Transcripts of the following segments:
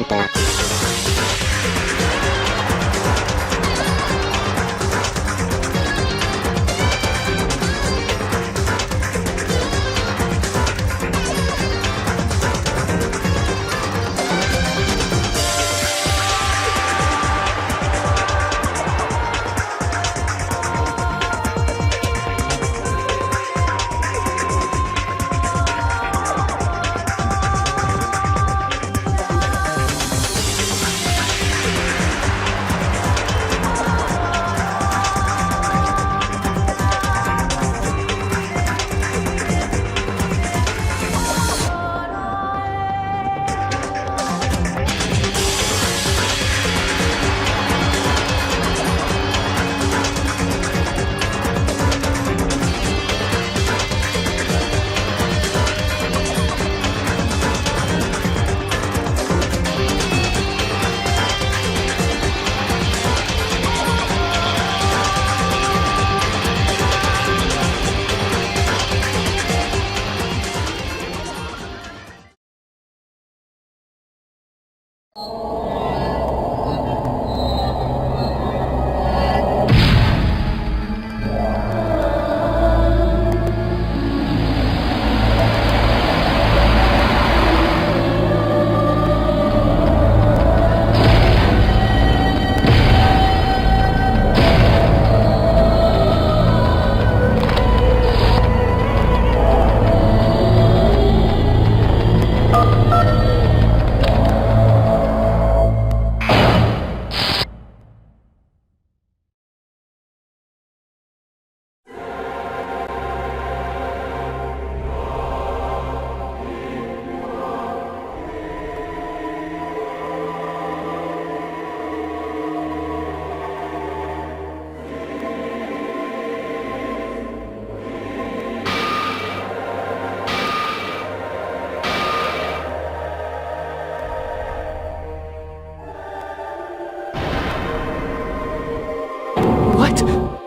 DanganRonpa.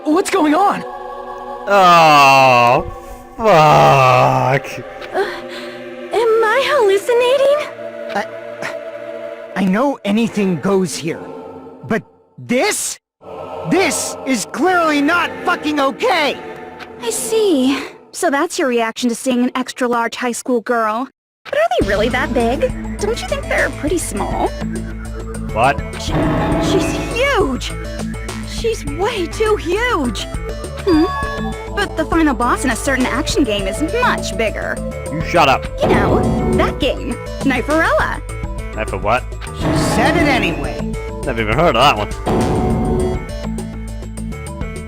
What's going on? Oh, fuck. Am I hallucinating? I know anything goes here, but this is clearly not fucking okay! I see. So that's your reaction to seeing an extra-large high school girl. But are they really that big? Don't you think they're pretty small? What? She's huge! She's way too huge! But the final boss in a certain action game is much bigger. You shut up. You know, that game. Kniferella. Knife for what? She said it anyway. Never even heard of that one.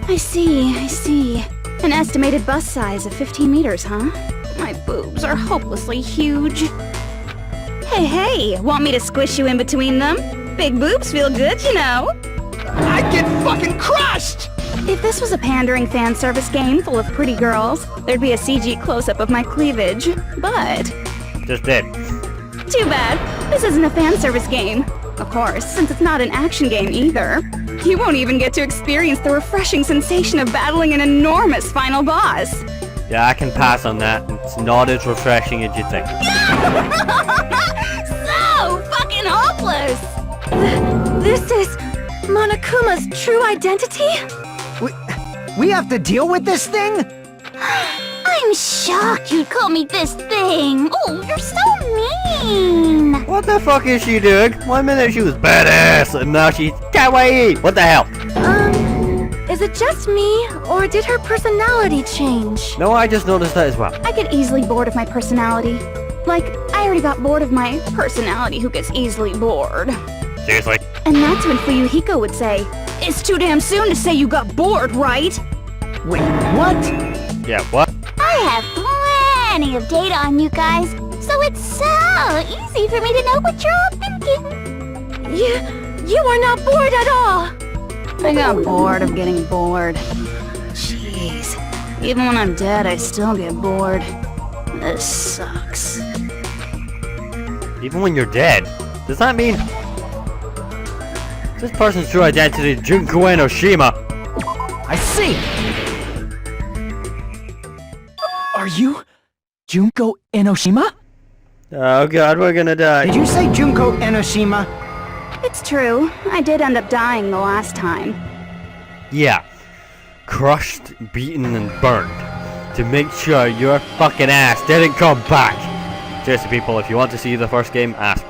I see. An estimated bust size of 15 meters, huh? My boobs are hopelessly huge. Hey, want me to squish you in between them? Big boobs feel good, you know. I'd get fucking crushed! If this was a pandering fan service game full of pretty girls, there'd be a CG close-up of my cleavage, but... Just did. Too bad. This isn't a fan service game. Of course, since it's not an action game either. You won't even get to experience the refreshing sensation of battling an enormous final boss. Yeah, I can pass on that. It's not as refreshing as you think. So fucking hopeless! This is Monokuma's true identity? We have to deal with this thing? I'm shocked you'd call me this thing. Oh, you're so mean. What the fuck is she doing? 1 minute she was badass, and now she's kawaii. What the hell? Is it just me, or did her personality change? No, I just noticed that as well. I get easily bored of my personality. Like, I already got bored of my personality who gets easily bored. Seriously? And that's when Fuyuhiko would say, "It's too damn soon to say you got bored, right?" Wait, what? Yeah, what? I have plenty of data on you guys, so it's so easy for me to know what you're all thinking. You are not bored at all! I got bored of getting bored. Jeez. Even when I'm dead, I still get bored. This sucks. Even when you're dead? Does that mean... This person's true identity is Junko Enoshima. I see! Are you Junko Enoshima? Oh god, we're gonna die. Did you say Junko Enoshima? It's true. I did end up dying the last time. Yeah. Crushed, beaten, and burned. To make sure your fucking ass didn't come back. Seriously, people, if you want to see the first game, ask.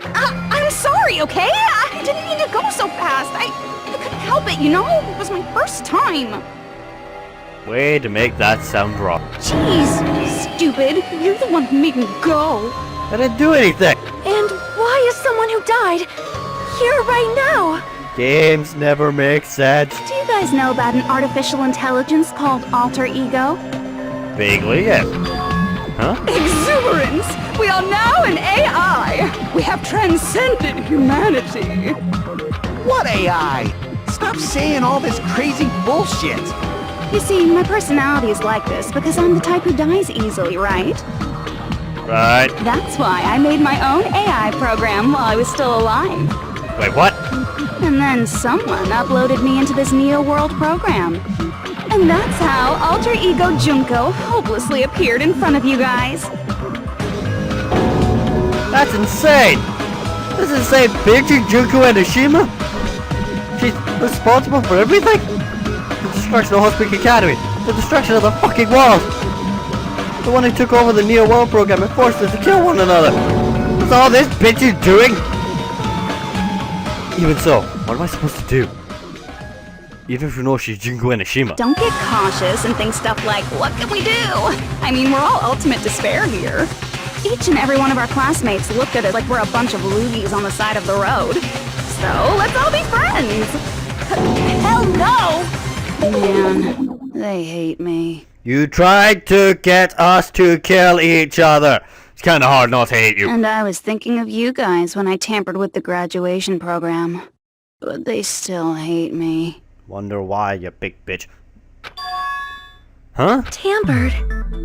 I'm sorry, okay? I didn't mean to go so fast. I couldn't help it, you know? It was my first time. Way to make that sound wrong. Jeez, stupid. You're the one who made me go. I didn't do anything. And why is someone who died here right now? Games never make sense. Do you guys know about an artificial intelligence called alter ego? Vaguely, yes. Huh? Exuberance! We are now an AI! We have transcended humanity! What AI? Stop saying all this crazy bullshit! You see, my personality is like this because I'm the type who dies easily, right? Right. That's why I made my own AI program while I was still alive. Wait, what? And then someone uploaded me into this Neo-World program. And that's how alter ego Junko hopelessly appeared in front of you guys. That's insane! This insane bitch in Junko Enoshima? She's responsible for everything? The destruction of Hospital Academy, the destruction of the fucking world! The one who took over the Neo World program and forced us to kill one another! What's all this bitch is doing? Even so, what am I supposed to do? Even if you know she's Junko Enoshima. Don't get cautious and think stuff like, what can we do? I mean, we're all ultimate despair here. Each and every one of our classmates looked at it like we're a bunch of loogies on the side of the road. So, let's all be friends! Hell no! Man, they hate me. You tried to get us to kill each other. It's kinda hard not to hate you. And I was thinking of you guys when I tampered with the graduation program. But they still hate me. Wonder why, you big bitch. Huh? Tampered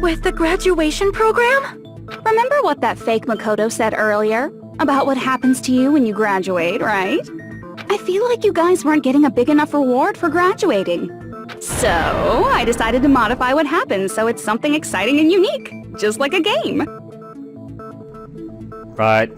with the graduation program? Remember what that fake Makoto said earlier? About what happens to you when you graduate, right? I feel like you guys weren't getting a big enough reward for graduating. So, I decided to modify what happens so it's something exciting and unique. Just like a game. Right.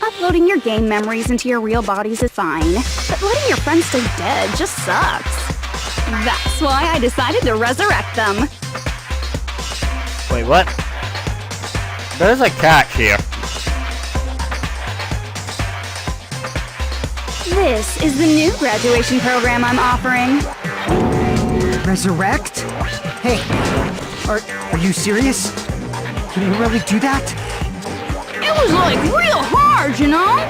Uploading your game memories into your real bodies is fine, but letting your friends stay dead just sucks. That's why I decided to resurrect them. Wait, what? There's a catch here. This is the new graduation program I'm offering. Resurrect? Hey, are you serious? Can you really do that? It was like real hard, you know?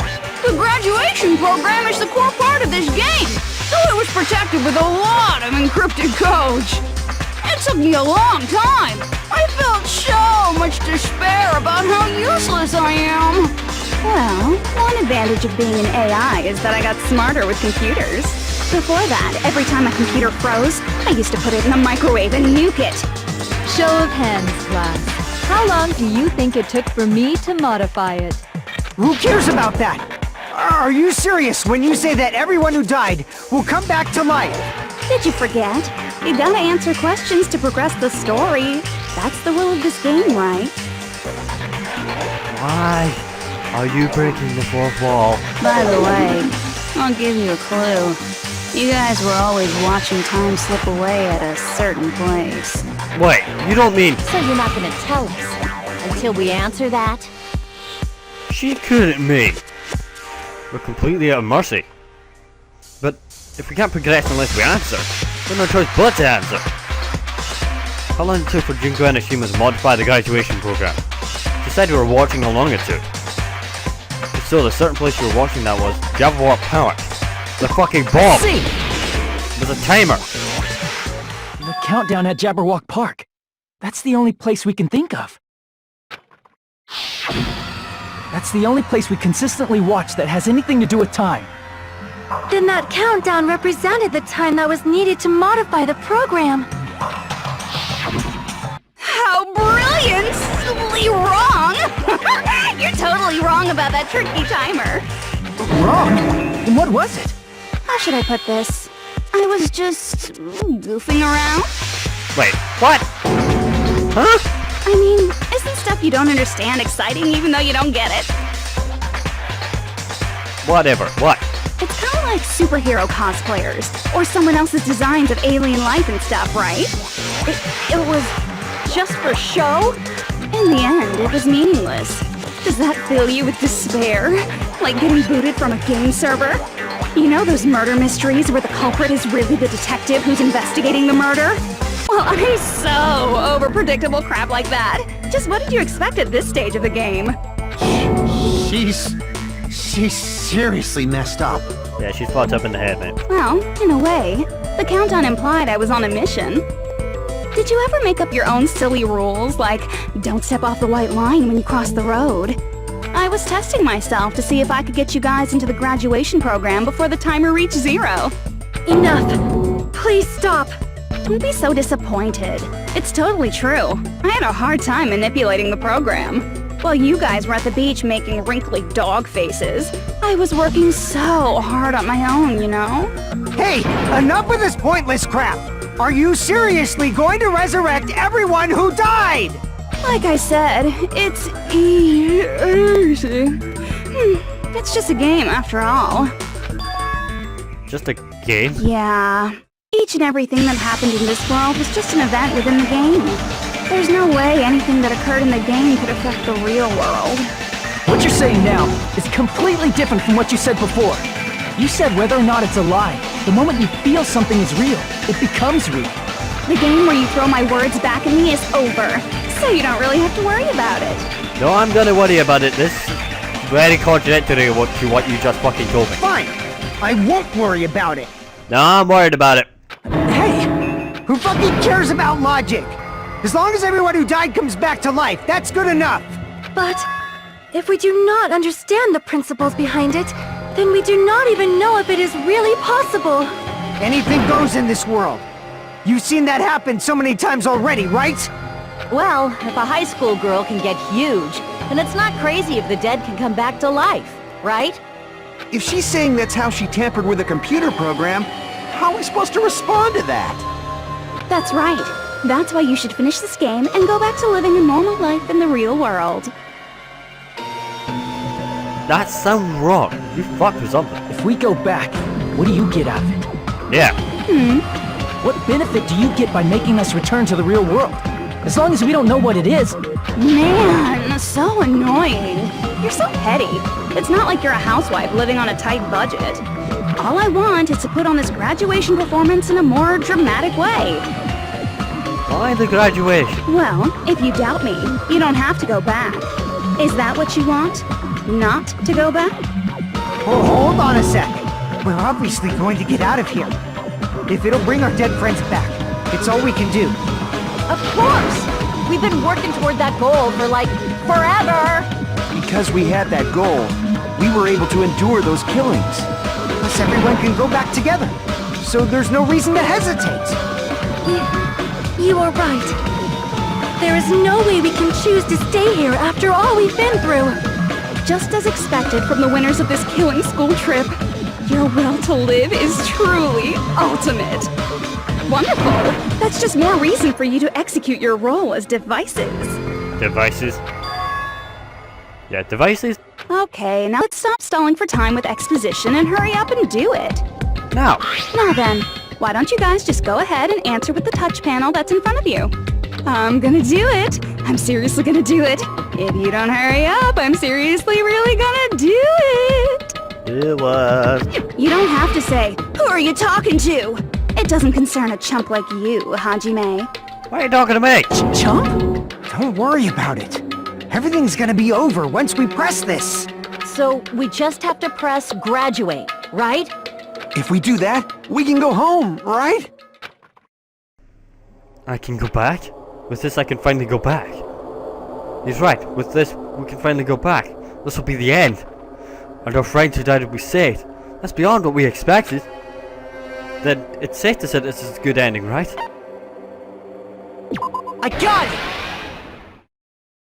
The graduation program is the core part of this game, so it was protected with a lot of encrypted codes. It took me a long time. I felt so much despair about how useless I am. Well, one advantage of being an AI is that I got smarter with computers. Before that, every time a computer froze, I used to put it in the microwave and nuke it. Show of hands, class. How long do you think it took for me to modify it? Who cares about that? Are you serious when you say that everyone who died will come back to life? Did you forget? You gotta answer questions to progress the story. That's the rule of this game, right? Why are you breaking the fourth wall? By the way, I'll give you a clue. You guys were always watching time slip away at a certain place. Wait, you don't mean... So you're not gonna tell us until we answer that? She couldn't mean. We're completely out of mercy. But if we can't progress unless we answer, there's no choice but to answer. How long did it take for Junko Enoshima to modify the graduation program? She said you were watching how long it took. If so, the certain place you were watching that was Jabberwock Park. The fucking bomb! See! There's a timer! The countdown at Jabberwock Park. That's the only place we can think of. That's the only place we consistently watch that has anything to do with time. Then that countdown represented the time that was needed to modify the program. How brilliantly wrong! You're totally wrong about that tricky timer. Wrong? And what was it? How should I put this? I was just goofing around. Wait, what? Huh? I mean, isn't stuff you don't understand exciting even though you don't get it? Whatever, what? It's kind of like superhero cosplayers, or someone else's designs of alien life and stuff, right? It was just for show? In the end, it was meaningless. Does that fill you with despair? Like getting booted from a game server? You know those murder mysteries where the culprit is really the detective who's investigating the murder? Well, I'm so over predictable crap like that. Just what did you expect at this stage of the game? She's seriously messed up. Yeah, she's fucked up in the head, mate. Well, in a way, the countdown implied I was on a mission. Did you ever make up your own silly rules, like don't step off the white line when you cross the road? I was testing myself to see if I could get you guys into the graduation program before the timer reached 0. Enough! Please stop! Don't be so disappointed. It's totally true. I had a hard time manipulating the program. While you guys were at the beach making wrinkly dog faces, I was working so hard on my own, you know? Hey, enough with this pointless crap! Are you seriously going to resurrect everyone who died? Like I said, it's easy. It's just a game after all. Just a game? Yeah. Each and everything that happened in this world was just an event within the game. There's no way anything that occurred in the game could affect the real world. What you're saying now is completely different from what you said before. You said whether or not it's a lie. The moment you feel something is real, it becomes real. The game where you throw my words back at me is over, so you don't really have to worry about it. No, I'm gonna worry about it. This is very contradictory to what you just fucking told me. Fine. I won't worry about it. No, I'm worried about it. Hey, who fucking cares about logic? As long as everyone who died comes back to life, that's good enough. But if we do not understand the principles behind it, then we do not even know if it is really possible. Anything goes in this world. You've seen that happen so many times already, right? Well, if a high school girl can get huge, then it's not crazy if the dead can come back to life, right? If she's saying that's how she tampered with a computer program, how are we supposed to respond to that? That's right. That's why you should finish this game and go back to living a normal life in the real world. That sounds wrong. You fucked with something. If we go back, what do you get out of it? Yeah. What benefit do you get by making us return to the real world? As long as we don't know what it is. Man, so annoying. You're so petty. It's not like you're a housewife living on a tight budget. All I want is to put on this graduation performance in a more dramatic way. Why the graduation? Well, if you doubt me, you don't have to go back. Is that what you want? Not to go back? Oh, hold on a sec. We're obviously going to get out of here. If it'll bring our dead friends back, it's all we can do. Of course! We've been working toward that goal for, like, forever! Because we had that goal, we were able to endure those killings. Plus everyone can go back together. So there's no reason to hesitate. You are right. There is no way we can choose to stay here after all we've been through. Just as expected from the winners of this killing school trip, your will to live is truly ultimate. Wonderful! That's just more reason for you to execute your role as devices. Devices? Yeah, devices? Okay, now let's stop stalling for time with exposition and hurry up and do it. Now. Now then, why don't you guys just go ahead and answer with the touch panel that's in front of you? I'm gonna do it. I'm seriously gonna do it. If you don't hurry up, I'm seriously really gonna do it. It was. You don't have to say, who are you talking to? It doesn't concern a chump like you, Hajime. Why are you talking to me? Chump? Don't worry about it. Everything's gonna be over once we press this. So we just have to press graduate, right? If we do that, we can go home, right? I can go back? With this I can finally go back. He's right, with this we can finally go back. This will be the end. And our friends who died will be saved. That's beyond what we expected. Then it's safe to say this is a good ending, right? I got it!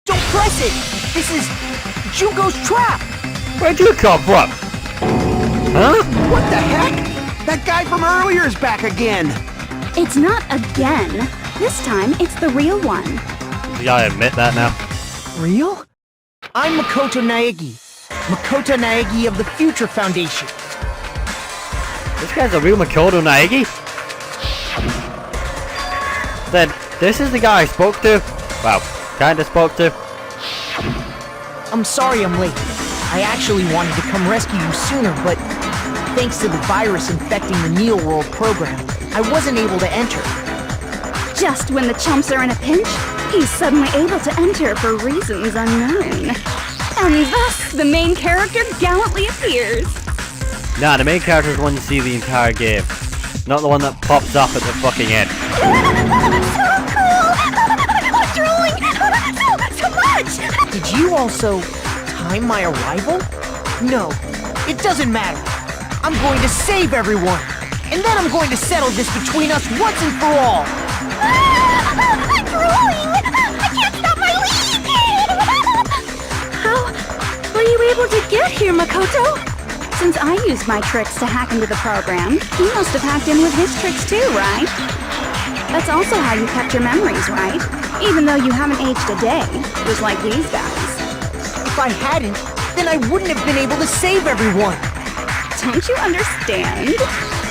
Don't press it! This is Junko's trap! Where'd you come from? Huh? What the heck? That guy from earlier is back again! It's not again. This time, it's the real one. You gotta admit that now. Real? I'm Makoto Naegi. Makoto Naegi of the Future Foundation. This guy's a real Makoto Naegi? Then, this is the guy I spoke to? Well, kinda spoke to. I'm sorry I'm late. I actually wanted to come rescue you sooner, but thanks to the virus infecting the Neo World program, I wasn't able to enter. Just when the chumps are in a pinch, he's suddenly able to enter for reasons unknown. And thus, the main character gallantly appears. Nah, the main character is the one you see the entire game. Not the one that pops up at the fucking end. So much! Did you also time my arrival? No, it doesn't matter. I'm going to save everyone. And then I'm going to settle this between us once and for all. I'm drooling! I can't stop my leak! How were you able to get here, Makoto? Since I used my tricks to hack into the program, you must have hacked in with his tricks too, right? That's also how you kept your memories, right? Even though you haven't aged a day, just like these guys. If I hadn't, then I wouldn't have been able to save everyone. Don't you understand?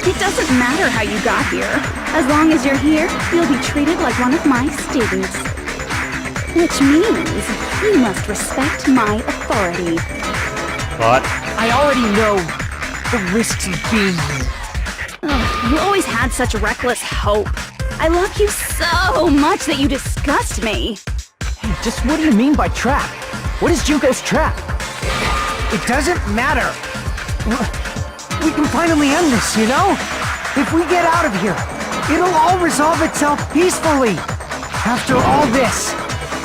It doesn't matter how you got here. As long as you're here, you'll be treated like one of my students. Which means you must respect my authority. What? I already know the risks of being here. Ugh, you always had such reckless hope. I love you so much that you disgust me. Hey, just what do you mean by trap? What is Junko's trap? It doesn't matter. We can finally end this, you know? If we get out of here, it'll all resolve itself peacefully. After all this,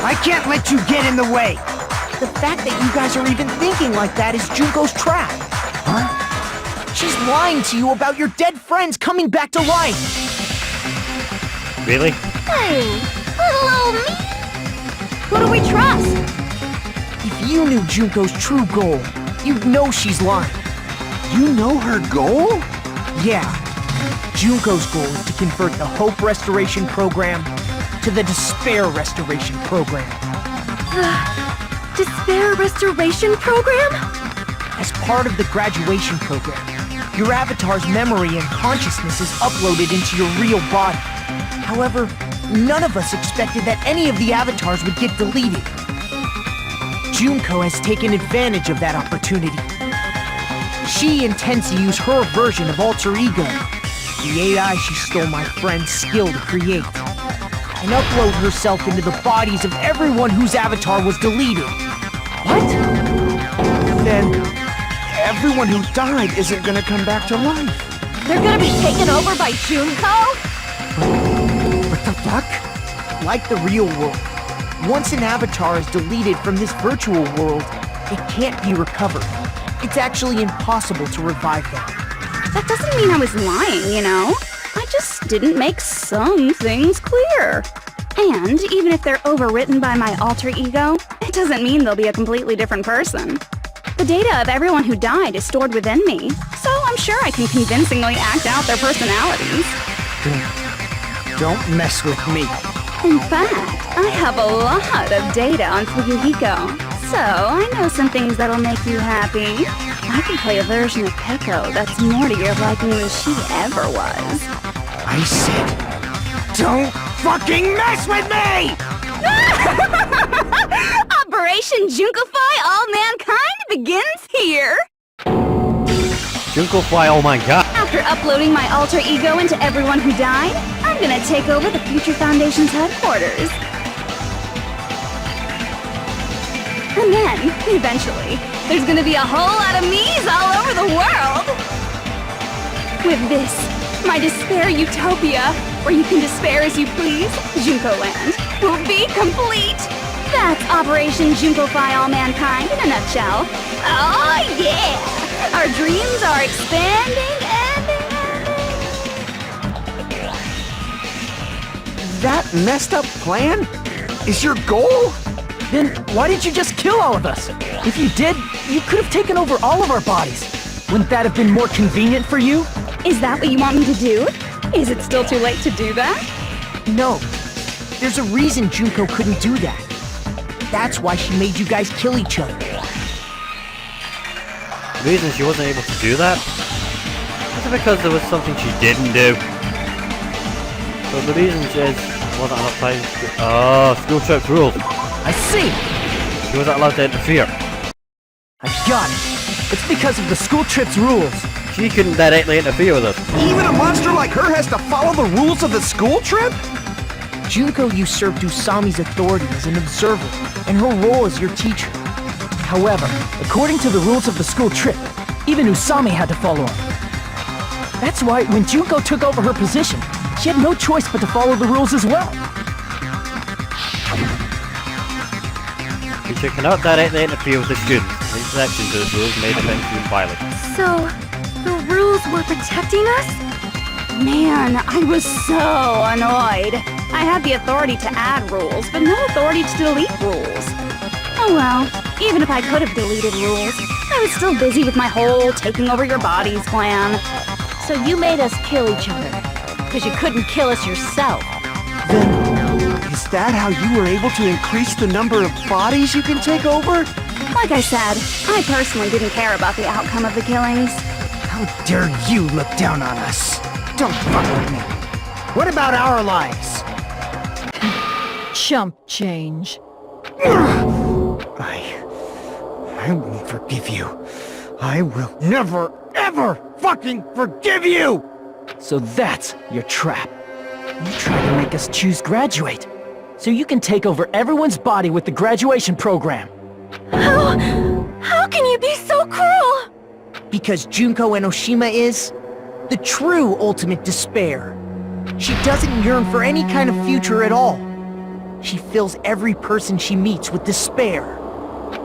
I can't let you get in the way. The fact that you guys are even thinking like that is Junko's trap. Huh? She's lying to you about your dead friends coming back to life. Really? Hey, little old me. Who do we trust? If you knew Junko's true goal, you'd know she's lying. You know her goal? Yeah. Junko's goal is to convert the Hope Restoration Program to the Despair Restoration Program. Despair Restoration Program? As part of the graduation program, your avatar's memory and consciousness is uploaded into your real body. However, none of us expected that any of the avatars would get deleted. Junko has taken advantage of that opportunity. She intends to use her version of Alter Ego, the AI she stole my friend's skill to create, and upload herself into the bodies of everyone whose avatar was deleted. What? Then everyone who died isn't gonna come back to life. They're gonna be taken over by Junko? What the fuck? Like the real world, once an avatar is deleted from this virtual world, it can't be recovered. It's actually impossible to revive them. That doesn't mean I was lying, you know? I just didn't make some things clear. And even if they're overwritten by my alter ego, it doesn't mean they'll be a completely different person. The data of everyone who died is stored within me, so I'm sure I can convincingly act out their personalities. Don't mess with me. In fact, I have a lot of data on Fuyuhiko, so I know some things that'll make you happy. I can play a version of Peko that's more to your liking than she ever was. I said, don't fucking mess with me! Operation Junkofy All Mankind begins here! Junko Fly, oh my god. After uploading my alter ego into everyone who died, I'm gonna take over the Future Foundation's headquarters. And then, eventually, there's gonna be a whole lot of me's all over the world! With this, my despair utopia, where you can despair as you please, Junko Land, will be complete! That's Operation Junkofy All Mankind in a nutshell. Oh yeah! Our dreams are expanding and... That messed up plan is your goal? Then why didn't you just kill all of us? If you did, you could have taken over all of our bodies. Wouldn't that have been more convenient for you? Is that what you want me to do? Is it still too late to do that? No. There's a reason Junko couldn't do that. That's why she made you guys kill each other. The reason she wasn't able to do that? Was it because there was something she didn't do? So the reason is, wasn't enough time to... Oh, school trip rules. I see! She wasn't allowed to interfere. I got it. It's because of the school trip's rules. She couldn't directly interfere with us. Even a monster like her has to follow the rules of the school trip? Junko usurped Usami's authority as an observer, and her role as your teacher. However, according to the rules of the school trip, even Usami had to follow them. That's why when Junko took over her position, she had no choice but to follow the rules as well. Teacher cannot directly interfere with the students. The exception to the rules made offense to violent. So, the rules were protecting us? Man, I was so annoyed. I had the authority to add rules, but no authority to delete rules. Oh well, even if I could have deleted rules, I was still busy with my whole taking over your bodies plan. So you made us kill each other, because you couldn't kill us yourself. Is that how you were able to increase the number of bodies you can take over? Like I said, I personally didn't care about the outcome of the killings. How dare you look down on us? Don't fuck with me. What about our lives? Chump change. I won't forgive you. I will never, ever fucking forgive you! So that's your trap. You try to make us choose graduate, so you can take over everyone's body with the graduation program. How can you be so cruel? Because Junko Enoshima is the true ultimate despair. She doesn't yearn for any kind of future at all. She fills every person she meets with despair.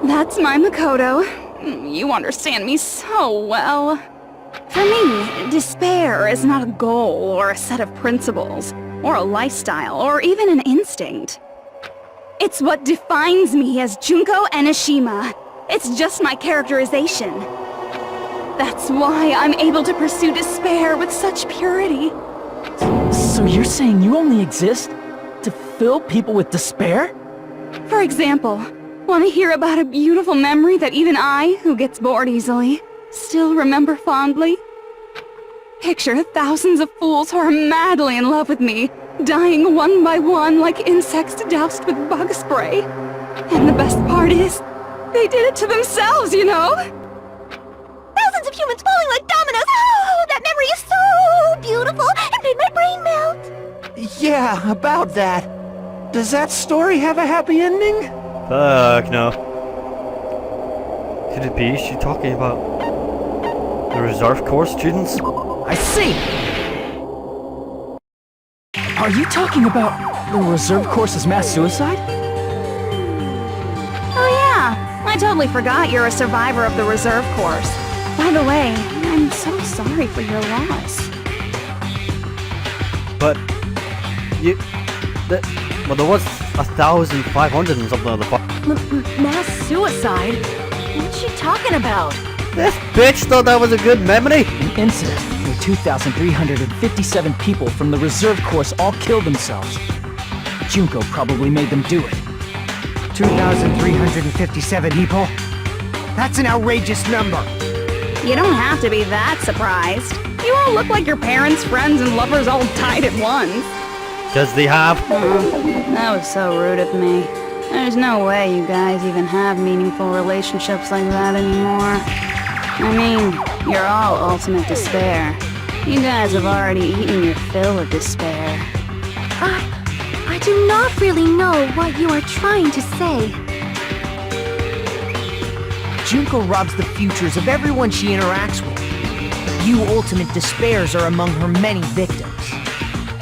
That's my Makoto. You understand me so well. For me, despair is not a goal or a set of principles, or a lifestyle, or even an instinct. It's what defines me as Junko Enoshima. It's just my characterization. That's why I'm able to pursue despair with such purity. So you're saying you only exist to fill people with despair? For example, want to hear about a beautiful memory that even I, who gets bored easily, still remember fondly? Picture thousands of fools who are madly in love with me, dying one by one like insects doused with bug spray. And the best part is, they did it to themselves, you know? Thousands of humans falling like dominoes. Oh, that memory is so beautiful. It made my brain melt. Yeah, about that. Does that story have a happy ending? Fuck no. Could it be she talking about the reserve corps students? I see! Are you talking about the reserve course's mass suicide? Oh yeah, I totally forgot you're a survivor of the reserve course. By the way, I'm so sorry for your loss. But well, there was 1,500 and something of the fuck. Mass suicide? What's she talking about? This bitch thought that was a good memory. An incident where 2,357 people from the reserve course all killed themselves. Junko probably made them do it. 2,357 people? That's an outrageous number. You don't have to be that surprised. You all look like your parents, friends, and lovers all died at once. Does they have? That was so rude of me. There's no way you guys even have meaningful relationships like that anymore. I mean, you're all ultimate despair. You guys have already eaten your fill of despair. I do not really know what you are trying to say. Junko robs the futures of everyone she interacts with. You ultimate despairs are among her many victims.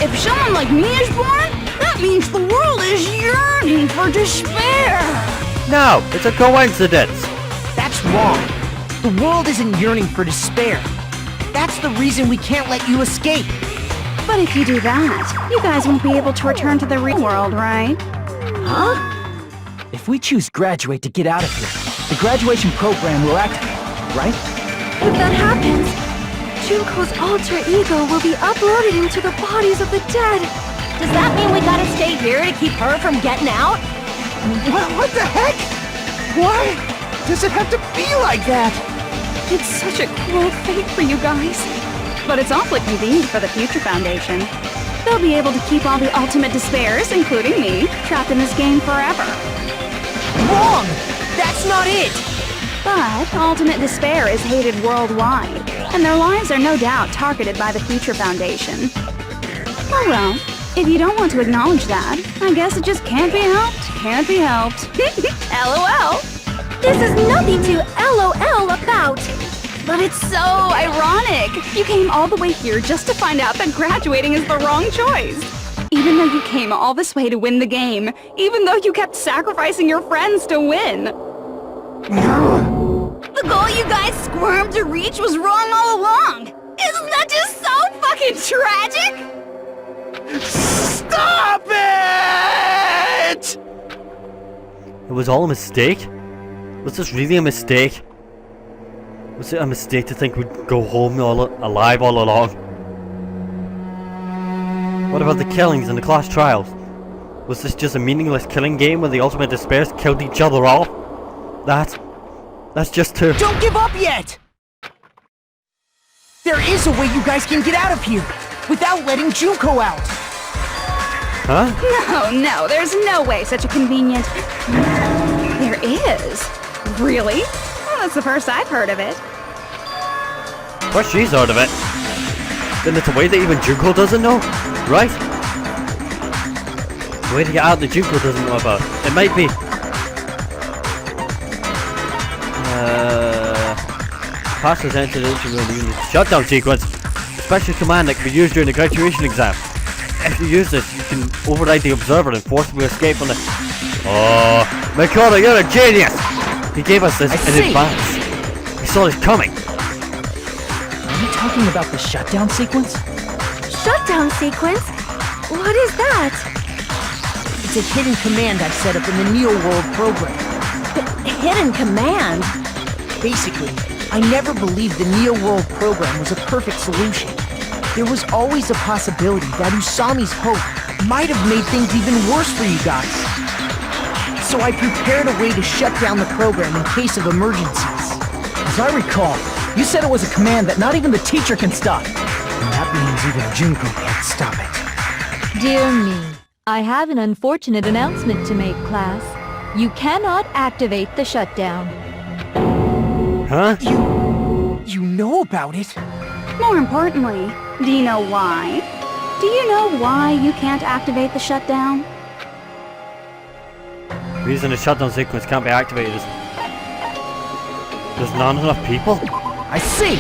If someone like me is born, that means the world is yearning for despair. No, it's a coincidence. That's wrong. The world isn't yearning for despair. That's the reason we can't let you escape. But if you do that, you guys won't be able to return to the real world, right? Huh? If we choose graduate to get out of here, the graduation program will activate, right? If that happens, Junko's alter ego will be uploaded into the bodies of the dead. Does that mean we gotta stay here to keep her from getting out? What the heck? Why does it have to be like that? It's such a cruel fate for you guys. But it's awfully convenient for the Future Foundation. They'll be able to keep all the ultimate despairs, including me, trapped in this game forever. Wrong! That's not it! But Ultimate Despair is hated worldwide, and their lives are no doubt targeted by the Future Foundation. Oh well, if you don't want to acknowledge that, I guess it just can't be helped. Can't be helped. LOL! This is nothing to LOL about. But it's so ironic! You came all the way here just to find out that graduating is the wrong choice! Even though you came all this way to win the game, even though you kept sacrificing your friends to win! The goal you guys squirmed to reach was wrong all along! Isn't that just so fucking tragic? Stop it! It was all a mistake? Was this really a mistake? Was it a mistake to think we'd go home alive all along? What about the killings and the class trials? Was this just a meaningless killing game where the Ultimate Despairs killed each other off? That's just too... Don't give up yet! There is a way you guys can get out of here, without letting Junko out! Huh? No, there's no way such a convenient... There is? Really? Well, that's the first I've heard of it. Well, she's heard of it. Then it's a way that even Junko doesn't know, right? A way to get out that Junko doesn't know about. It might be... Pass has entered into the unit shutdown sequence. A special command that can be used during the graduation exam. If you use this, you can override the observer and forcibly escape from the... Oh, Makoto, you're a genius! He gave us this in advance. He saw this coming. Are you talking about the shutdown sequence? Shutdown sequence? What is that? It's a hidden command I've set up in the Neo World program. Hidden command? Basically, I never believed the Neo World program was a perfect solution. There was always a possibility that Usami's hope might have made things even worse for you guys. So I prepared a way to shut down the program in case of emergencies. As I recall, you said it was a command that not even the teacher can stop. And that means even Junko can't stop it. Dear me, I have an unfortunate announcement to make, class. You cannot activate the shutdown. Huh? You know about it? More importantly, do you know why? Do you know why you can't activate the shutdown? The reason the shutdown sequence can't be activated is... there's not enough people? I see!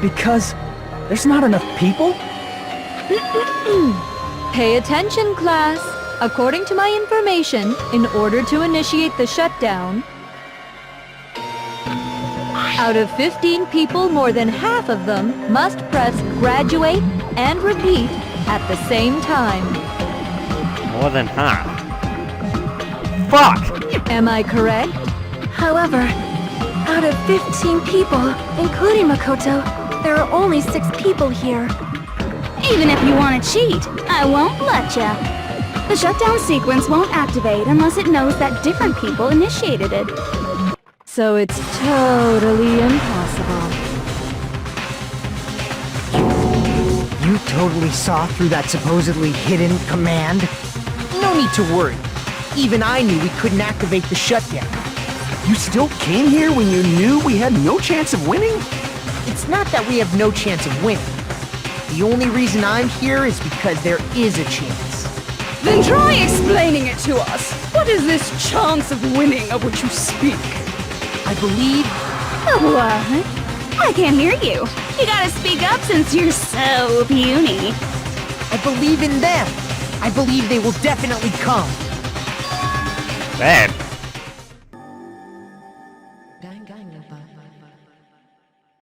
Because there's not enough people? Pay attention, class. According to my information, in order to initiate the shutdown, out of 15 people, more than half of them must press graduate and repeat at the same time. More than half. Fuck! Am I correct? However, out of 15 people, including Makoto, there are only 6 people here. Even if you want to cheat, I won't let ya. The shutdown sequence won't activate unless it knows that different people initiated it. So it's totally impossible. You totally saw through that supposedly hidden command? No need to worry. Even I knew we couldn't activate the shutdown. You still came here when you knew we had no chance of winning? It's not that we have no chance of winning. The only reason I'm here is because there is a chance. Then try explaining it to us. What is this chance of winning of which you speak? I believe... What? I can't hear you. You gotta speak up since you're so puny. I believe in them. I believe they will definitely come. Bam!